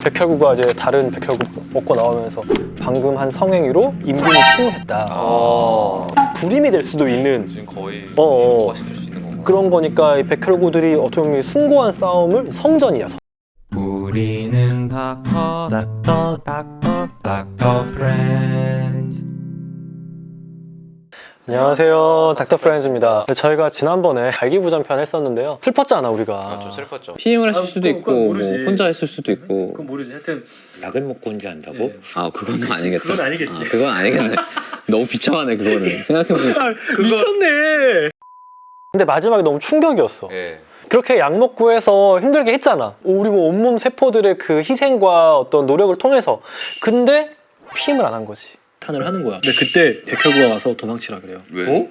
백혈구가 이제 다른 백혈구 먹고 나오면서 방금 한 성행위로 임균이 침입했다. 불임이 될 수도 있는 지금 거의 시킬 수 있는 건가? 그런 거니까 이 백혈구들이 어떻게 보면 숭고한 싸움을 성전이야. 우리는 닥터 프렌즈. 안녕하세요, 닥터 프렌즈입니다. 저희가 지난번에 갈기부전편 했었는데요. 슬펐잖아 우리가. 그렇죠, 슬펐죠. PM을 했을 수도 있고 그건 뭐 모르지. 혼자 했을 수도 있고. 그건 모르지. 하여튼 약을 먹고 혼자 한다고? 네. 아 그건 아니겠다. 그건 아니겠지. 그건 아니겠네. 너무 비참하네 그거는. 생각해보니까. 미쳤네. 근데 마지막에 너무 충격이었어. 예. 그렇게 약 먹고 해서 힘들게 했잖아. 우리 뭐 온몸 세포들의 그 희생과 어떤 노력을 통해서. 근데 피임을 안 한 거지. 탄을 하는 거야. 근데 그때 백혈구가 와서 도망치라 그래요. 왜?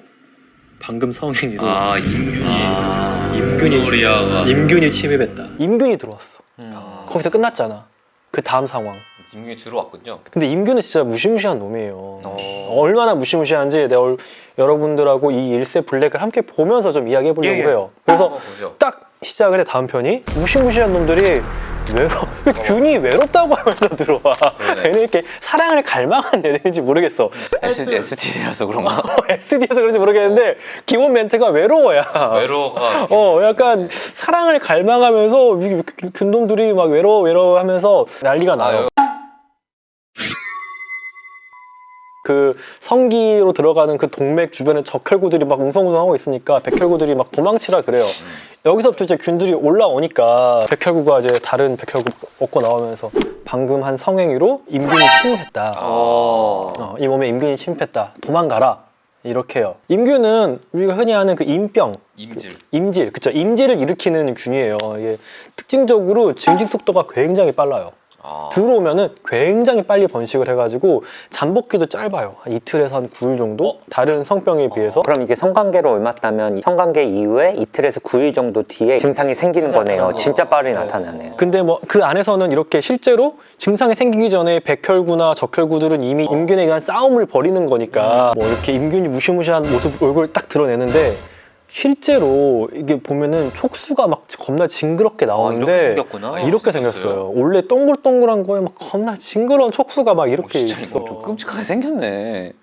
방금 성행위로 임균이 임균이 침입했다. 임균이 들어왔어. 아. 거기서 끝났잖아. 그 다음 상황. 임균이 들어왔군요. 근데 임균은 진짜 무시무시한 놈이에요. 얼마나 무시무시한지 내가 여러분들하고 이 일세 블랙을 함께 보면서 좀 이야기해 보려고 해요. 그래서 보죠. 딱 시작을 해. 다음 편이 무시무시한 놈들이 균이 외롭다고 하면서 들어와. 얘네 이렇게 사랑을 갈망한 애들인지 모르겠어. STD라서 그런가? SD에서 그런지 모르겠는데 기본 멘트가 외로워야. 외로가 약간 사랑을 갈망하면서 균놈들이 막 외로워하면서 난리가 나요. 그 성기로 들어가는 그 동맥 주변에 적혈구들이 막 웅성웅성하고 있으니까 백혈구들이 막 도망치라 그래요. 여기서부터 이제 균들이 올라오니까 백혈구가 이제 다른 백혈구 먹고 나오면서 방금 한 성행위로 임균이 침입했다. 이 몸에 임균이 침입했다. 도망가라. 이렇게 해요. 임균은 우리가 흔히 아는 그 임병, 임질, 그쵸? 임질을 일으키는 균이에요. 이게 특징적으로 증식 속도가 굉장히 빨라요. 들어오면은 굉장히 빨리 번식을 해가지고 잠복기도 짧아요. 한 이틀에서 한 9일 정도? 다른 성병에 비해서. 그럼 이게 성관계로 옮았다면 성관계 이후에 이틀에서 9일 정도 뒤에 증상이 생기는 거네요. 진짜 빠르게 나타나네요. 근데 뭐 그 안에서는 이렇게 실제로 증상이 생기기 전에 백혈구나 적혈구들은 이미 임균에 의한 싸움을 벌이는 거니까 뭐 이렇게 임균이 무시무시한 모습 얼굴을 딱 드러내는데 실제로 이게 보면은 촉수가 막 겁나 징그럽게 나오는데 이렇게 생겼어요. 원래 동글동글한 거에 막 겁나 징그러운 촉수가 막 이렇게 있어. 좀 끔찍하게 생겼네.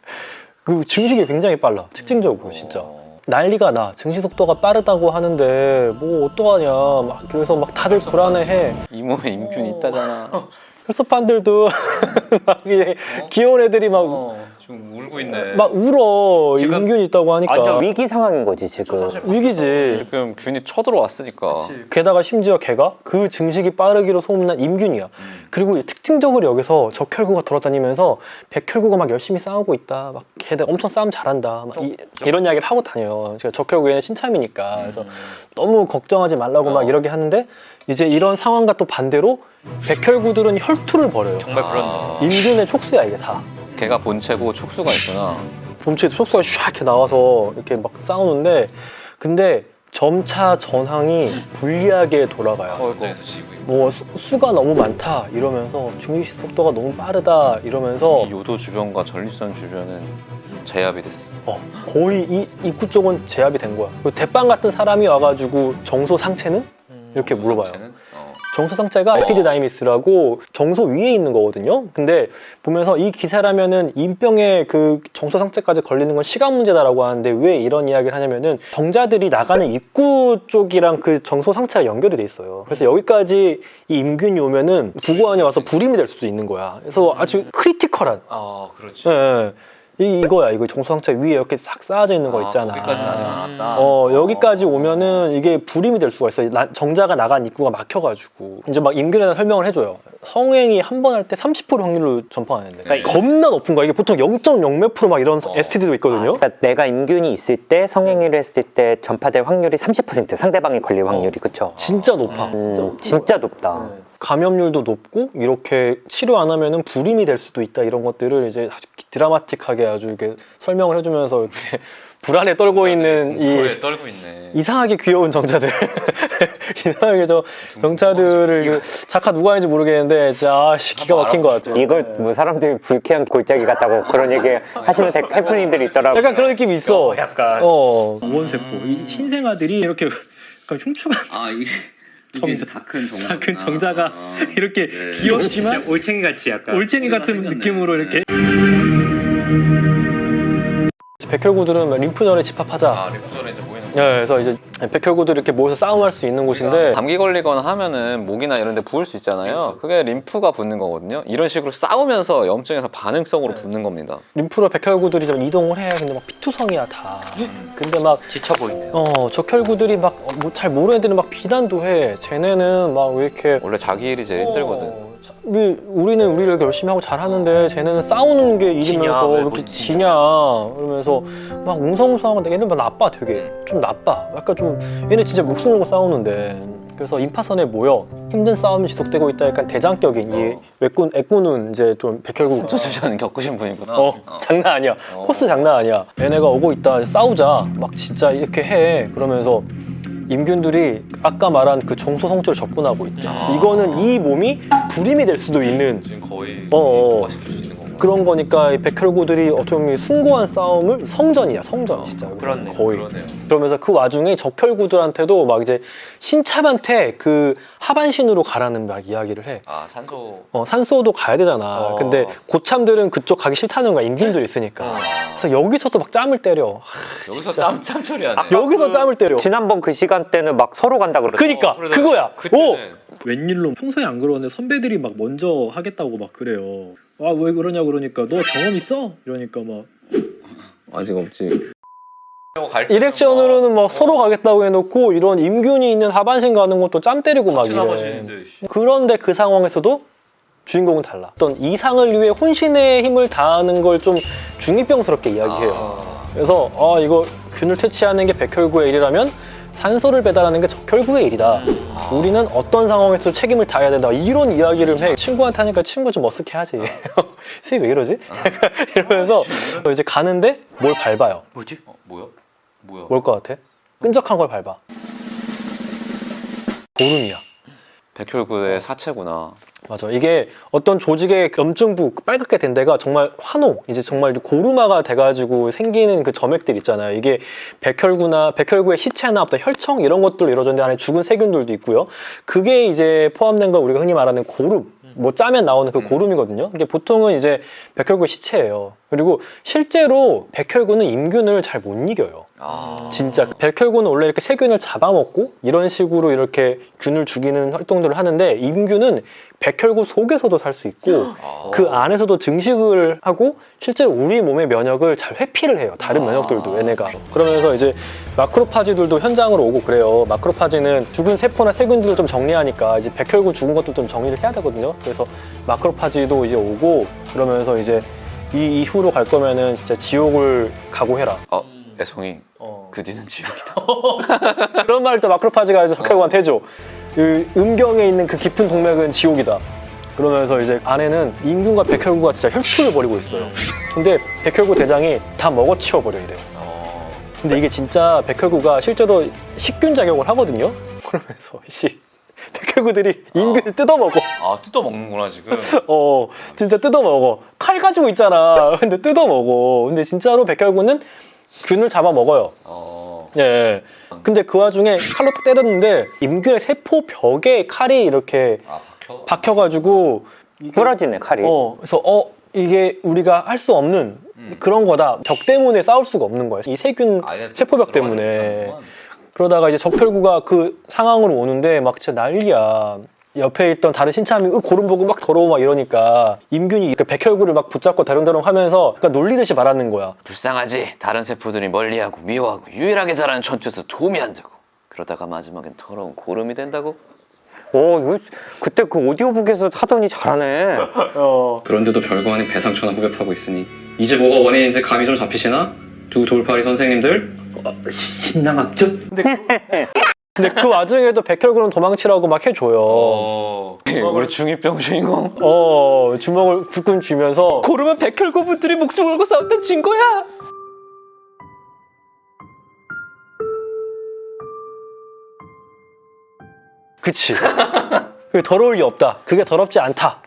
그 증식이 굉장히 빨라. 특징적으로 진짜. 난리가 나. 증식 속도가 빠르다고 하는데 뭐 어떡하냐. 막 그래서 막 다들 불안해해. 이 몸에 임균이 있다잖아. 혈소판들도 막 귀여운 애들이 막 지금 울고 있네. 막 울어. 지금 임균이 있다고 하니까. 완전 위기 상황인 거지 지금. 위기지. 지금 균이 쳐들어왔으니까. 게다가 심지어 걔가 그 증식이 빠르기로 소문난 임균이야. 그리고 특징적으로 여기서 적혈구가 돌아다니면서 백혈구가 막 열심히 싸우고 있다. 막 걔들 엄청 싸움 잘한다. 막 이런 이야기를 하고 다녀요. 제가 적혈구에는 신참이니까. 그래서 너무 걱정하지 말라고 막 이러게 하는데 이제 이런 상황과 또 반대로 백혈구들은 혈투를 벌여요. 정말 그렇네. 임균의 촉수야 이게 다. 걔가 본체고 촉수가 있구나. 본체에 촉수가 샥 이렇게 나와서 이렇게 막 싸우는데 근데 점차 전황이 불리하게 돌아가요. 뭐 수가 너무 많다 이러면서 증식 속도가 너무 빠르다 이러면서 이 요도 주변과 전립선 주변은 제압이 됐어. 거의 이 입구 쪽은 제압이 된 거야. 그리고 대빵 같은 사람이 와가지고 정소 상체는? 이렇게 물어봐요. 정소 상체가 에피디다이미스라고 정소 위에 있는 거거든요. 근데 보면서 이 기사라면은 임병의 그 정소 상체까지 걸리는 건 시간 문제다라고 하는데 왜 이런 이야기를 하냐면은 정자들이 나가는 입구 쪽이랑 그 정소 상체가 연결이 돼 있어요. 그래서 여기까지 이 임균이 오면은 부고 안에 와서 불임이 될 수도 있는 거야. 그래서 아주 크리티컬한. 그렇지. 예. 이거야. 이거 정소 상체 위에 이렇게 싹 쌓아져 있는 거 있잖아. 거기까지는 아직 안 왔다. 여기까지 오면은 이게 불임이 될 수가 있어요. 정자가 나간 입구가 막혀가지고. 이제 막 임균에다 설명을 해줘요. 성행위 한 번 할 때 30% 확률로 전파하는데. 그러니까 겁나 높은 거야. 이게 보통 0.0 몇 프로 막 이런 STD도 있거든요. 그러니까 내가 임균이 있을 때 성행위를 했을 때 전파될 확률이 30%, 상대방이 걸릴 확률이. 그쵸? 진짜 높아. 진짜 높다. 감염률도 높고 이렇게 치료 안 하면은 불임이 될 수도 있다 이런 것들을 이제 아주 드라마틱하게 아주 이렇게 설명을 해주면서 이렇게 불안에 떨고 있는 이 떨고 있네. 이상하게 귀여운 정자들 이상하게 정자들을 작가 누가 하는지 모르겠는데 진짜 기가 막힌 것 같아요. 이걸 뭐 사람들이 불쾌한 골짜기 같다고 그런 얘기 하시는 해프닝들이 있더라고요. 약간 그런 느낌이 있어. 약간 원세포 이 신생아들이 이렇게 약간 흉추가 이게 이게 다 큰 정자. 다 큰 정자가 이렇게 네. 귀엽지만 올챙이 같이 약간 올챙이 같은 생겼네. 느낌으로 이렇게 백혈구들은 림프절에 집합하자. 아 리프전에 이제 모이는 거. 네, 그래서 이제 백혈구들이 이렇게 모여서 싸움할 수 있는 곳인데 감기 걸리거나 하면은 목이나 이런 데 부을 수 있잖아요. 그게 림프가 붙는 거거든요. 이런 식으로 싸우면서 염증에서 반응성으로 붙는 겁니다. 림프로 백혈구들이 좀 이동을 해. 근데 막 피투성이야 다. 근데 막 지쳐 보이네요. 적혈구들이 막 잘 모르는 애들은 막 비난도 해. 쟤네는 막 왜 이렇게 원래 자기 일이 제일 힘들거든. 우리는 우리를 이렇게 열심히 하고 잘하는데 쟤네는 싸우는 게 일이면서 왜 이렇게 지냐 이러면서 막 웅성웅성하고 얘네 막 나빠 되게 좀 나빠 약간 좀 얘네 진짜 목숨 걸고 싸우는데 그래서 인파선에 모여 힘든 싸움이 지속되고 있다 약간 대장격인 이 애꾸는 이제 좀 백혈구 저 주제는 겪으신 분이구나. 장난 아니야 포스 장난 아니야 얘네가 오고 있다 싸우자 막 진짜 이렇게 해 그러면서 임균들이 아까 말한 그 정소성조를 접근하고 있대. 이거는 이 몸이 불임이 될 수도 있는 지금 거의 도화시킬 수 있는 건가? 그런 거니까 이 백혈구들이 어쩌면 숭고한 싸움을 성전이야 성전 진짜 그렇네. 거의 그러네요. 그러면서 그 와중에 적혈구들한테도 막 이제 신참한테 그 하반신으로 가라는 막 이야기를 해. 아 산소. 산소도 가야 되잖아. 근데 고참들은 그쪽 가기 싫다는 거야. 임균들이 있으니까. 그래서 여기서도 막 짬을 때려. 여기서 진짜. 짬 처리하네. 여기서 짬을 때려. 지난번 그 시간대는 막 서로 간다 그러더라고. 그니까 그러잖아. 그거야. 그때는 웬일로 평소에 안 그러는데 선배들이 막 먼저 하겠다고 막 그래요. 아 왜 그러냐 그러니까 너 경험 있어? 이러니까 막 아직 없지. 갈 때는 이렉션으로는 막 서로 가겠다고 해놓고 이런 임균이 있는 하반신 가는 것도 짬 때리고 막 이래. 지나가시는데 그런데 그 상황에서도 주인공은 달라. 어떤 이상을 위해 혼신의 힘을 다하는 걸 좀 중이병스럽게 이야기해요. 그래서 이거 균을 퇴치하는 게 백혈구의 일이라면 산소를 배달하는 게 적혈구의 일이다. 우리는 어떤 상황에서 책임을 다해야 된다. 이런 이야기를 해. 친구한테 하니까 친구가 좀 머쓱해하지. 수입 왜 이러지? 이러면서 이제 가는데 뭘 밟아요. 뭐지? 뭐야? 뭘 것 같아? 끈적한 걸 밟아. 고름이야. 백혈구의 사체구나. 맞아. 이게 어떤 조직의 염증부 빨갛게 된 데가 정말 환호, 이제 정말 고루마가 돼가지고 생기는 그 점액들 있잖아요. 이게 백혈구의 시체나 어떤 혈청 이런 것들로 이루어졌는데 안에 죽은 세균들도 있고요. 그게 이제 포함된 걸 우리가 흔히 말하는 고름, 뭐 짜면 나오는 그 고름이거든요. 이게 보통은 이제 백혈구의 시체예요. 그리고 실제로 백혈구는 임균을 잘 못 이겨요. 진짜 백혈구는 원래 이렇게 세균을 잡아먹고 이런 식으로 이렇게 균을 죽이는 활동들을 하는데 임균은 백혈구 속에서도 살 수 있고 그 안에서도 증식을 하고 실제로 우리 몸의 면역을 잘 회피를 해요. 다른 면역들도 얘네가. 그러면서 이제 마크로파지들도 현장으로 오고 그래요. 마크로파지는 죽은 세포나 세균들을 좀 정리하니까 이제 백혈구 죽은 것도 좀 정리를 해야 되거든요. 그래서 마크로파지도 이제 오고 그러면서 이제 이 이후로 갈 거면은 진짜 지옥을 각오해라. 애송이. 그 뒤는 지옥이다. 그런 말을 또 마크로파지가 이제 적혈구한테 해줘. 그 음경에 있는 그 깊은 동맥은 지옥이다. 그러면서 이제 안에는 임균과 백혈구가 진짜 혈투를 벌이고 있어요. 근데 백혈구 대장이 다 먹어치워버려 이래. 근데 이게 진짜 백혈구가 실제로 식균 작용을 하거든요. 그러면서 백혈구들이 임균을 뜯어먹어. 뜯어먹는구나 지금. 진짜 뜯어먹어. 칼 가지고 있잖아. 근데 뜯어먹어. 근데 진짜로 백혈구는 균을 잡아먹어요. 예. 근데 그 와중에 칼로 딱 때렸는데 임균의 세포 벽에 칼이 이렇게 박혀가지고 부러지네 칼이. 그래서 이게 우리가 할 수 없는 그런 거다. 벽 때문에 싸울 수가 없는 거야. 이 세균 세포벽 때문에. 그러다가 이제 적혈구가 그 상황으로 오는데 막 진짜 난리야. 옆에 있던 다른 신참이 고름 보고 막 더러워 막 이러니까 임균이 그 백혈구를 막 붙잡고 다름다름 하면서 그러니까 놀리듯이 말하는 거야. 불쌍하지. 다른 세포들이 멀리하고 미워하고 유일하게 자라는 천추에서 도움이 안 되고 그러다가 마지막엔 더러운 고름이 된다고? 이거 그때 그 오디오북에서 하더니 잘하네. 그런데도 별거 아닌 배상천하 후벼파고 있으니 이제 뭐가 원인인지 감이 좀 잡히시나? 두 돌팔이 선생님들? 신랑합죠? 근데 그 와중에도 백혈구는 도망치라고 막 해줘요. 우리 중2병 주인공. 주먹을 불끈 쥐면서 고르면 백혈구분들이 목숨 걸고 싸웠던 증거야. 그치. 그게 더러울 리 없다. 그게 더럽지 않다.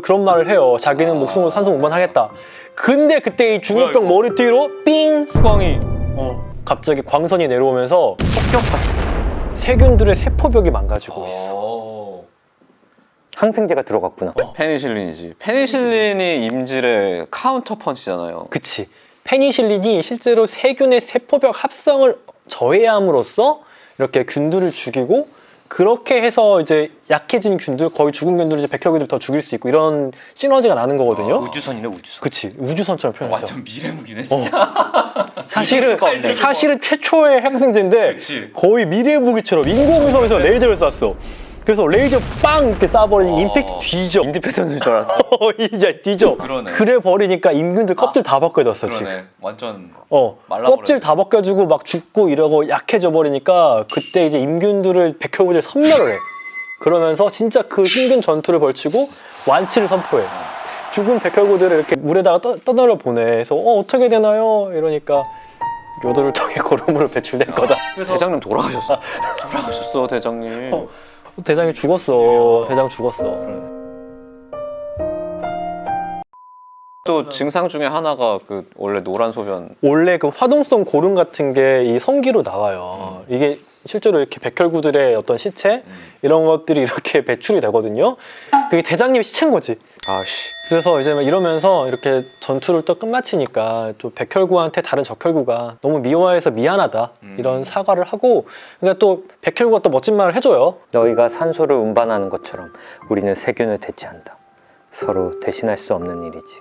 그런 말을 해요. 자기는 목숨으로 산소 운반하겠다. 근데 그때 이 중이병 머리 뒤로 삥! 후광이. 갑자기 광선이 내려오면서 습격받기. 세균들의 세포벽이 망가지고 있어. 어. 항생제가 들어갔구나. 페니실린이지. 페니실린이 임질의 카운터 펀치잖아요. 그치. 페니실린이 실제로 세균의 세포벽 합성을 저해함으로써 이렇게 균들을 죽이고, 그렇게 해서 이제 약해진 균들, 거의 죽은 균들을 이제 백혈구들을 더 죽일 수 있고, 이런 시너지가 나는 거거든요. 우주선이네 우주선. 그치. 우주선처럼 표현했어. 완전 미래무기네 진짜. 사실은 최초의 항생제인데 그치. 거의 미래 무기처럼 인공위성에서 레이저를 쐈어. 그래서 레이저 빵 이렇게 쏴버리니 임팩트 뒤져. 인디펜던트인 줄 알았어. 이제 뒤져. 그러네. 그래 버리니까 임균들 껍질 다 벗겨졌어 지금. 그러네. 완전 껍질 말라버렸네. 다 벗겨지고 막 죽고 이러고 약해져 버리니까 그때 이제 임균들을 백혈구들 섬멸을 해. 그러면서 진짜 그 힘든 전투를 벌치고 완치를 선포해. 죽은 백혈구들을 이렇게 물에다가 떠내려 보내. 그래서 어떻게 되나요? 이러니까 요도를 통해 고름으로 배출될 거다. 대장님 돌아가셨어. 돌아가셨어, 대장님. 대장이 죽었어. 대장 죽었어. 또 증상 중에 하나가 그 원래 노란 소변. 원래 그 화동성 고름 같은 게 이 성기로 나와요. 이게 실제로 이렇게 백혈구들의 어떤 시체 이런 것들이 이렇게 배출이 되거든요. 그게 대장님이 시체인 거지. 아씨. 그래서 이제 막 이러면서 이렇게 전투를 또 끝마치니까 또 백혈구한테 다른 적혈구가 너무 미워해서 미안하다 이런 사과를 하고, 그러니까 또 백혈구가 또 멋진 말을 해줘요. 너희가 산소를 운반하는 것처럼 우리는 세균을 대체한다. 서로 대신할 수 없는 일이지.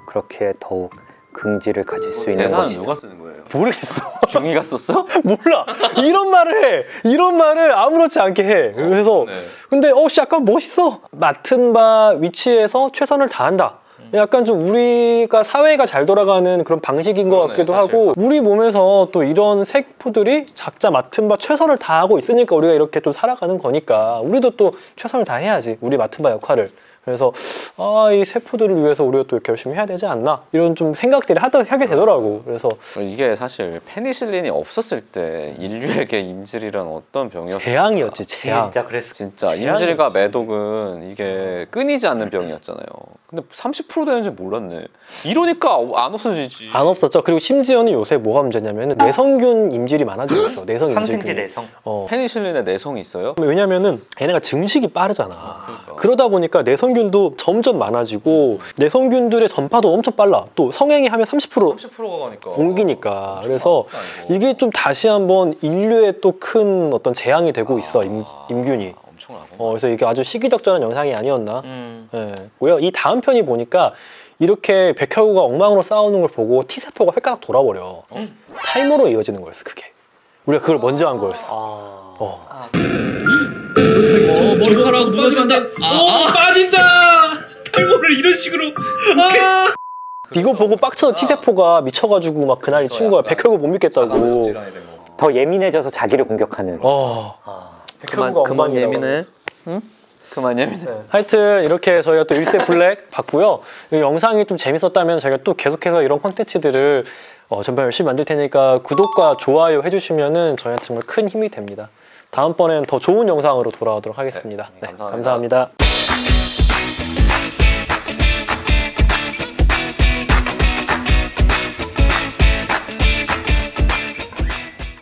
그렇게 더욱 긍지를 가질 수 있는 대사는 것이다. 누가 쓰는 거예요? 모르겠어. 중이가 썼어? 몰라. 이런 말을 해. 이런 말을 아무렇지 않게 해. 그래서 네. 근데 약간 멋있어. 맡은 바 위치에서 최선을 다한다. 약간 좀 우리가 사회가 잘 돌아가는 그런 방식인 것 그러네, 같기도 사실. 하고, 우리 몸에서 또 이런 세포들이 각자 맡은 바 최선을 다하고 있으니까 우리가 이렇게 또 살아가는 거니까 우리도 또 최선을 다해야지, 우리 맡은 바 역할을. 그래서 이 세포들을 위해서 우리가 또 이렇게 열심히 해야 되지 않나, 이런 좀 생각들이 하게 되더라고. 그래서 이게 사실 페니실린이 없었을 때 인류에게 임질이란 어떤 병이었을까? 재앙이었지, 재앙. 진짜 그랬어. 진짜 재앙이었지. 임질과 매독은 이게 끊이지 않는 병이었잖아요. 근데 30% 되는지 몰랐네. 이러니까 안 없어지지. 안 없었죠. 그리고 심지어는 요새 뭐가 문제냐면 내성균 임질이 많아지고 있어. 내성 임질균. 항생제 내성. 페니실린에 내성이 있어요? 왜냐면은 얘네가 증식이 빠르잖아. 그러니까. 그러다 보니까 내성균도 점점 많아지고, 내성균들의 전파도 엄청 빨라. 또 성행이 하면 30% 30%가 가니까. 옮기니까. 그래서 이게 좀 다시 한번 인류의 또 큰 어떤 재앙이 되고 있어, 임균이. 엄청나고. 그래서 이게 아주 시기적절한 영상이 아니었나. 예. 고요. 이 다음 편이 보니까 이렇게 백혈구가 엉망으로 싸우는 걸 보고 T세포가 획가닥 돌아버려. 탈모로 이어지는 거였어, 그게. 우리가 그걸 먼저 한 거였어. 머리카락 무너진다. 빠진다. 탈모를 이런 식으로. 이거 보고 빡쳐서 T세포가 미쳐가지고 막 그날 친 거야. 백혈구 못 믿겠다고. 더 예민해져서 자기를 공격하는. 백혈구가 엉망이라고. 응? 그만 예민해. 하여튼 이렇게 저희가 또 일세 블랙 봤고요. 이 영상이 좀 재밌었다면 저희가 또 계속해서 이런 콘텐츠들을 전반 열심히 만들 테니까 구독과 좋아요 해주시면은 저희한테 정말 큰 힘이 됩니다. 다음번엔 더 좋은 영상으로 돌아오도록 하겠습니다. 네, 네, 감사합니다. 감사합니다.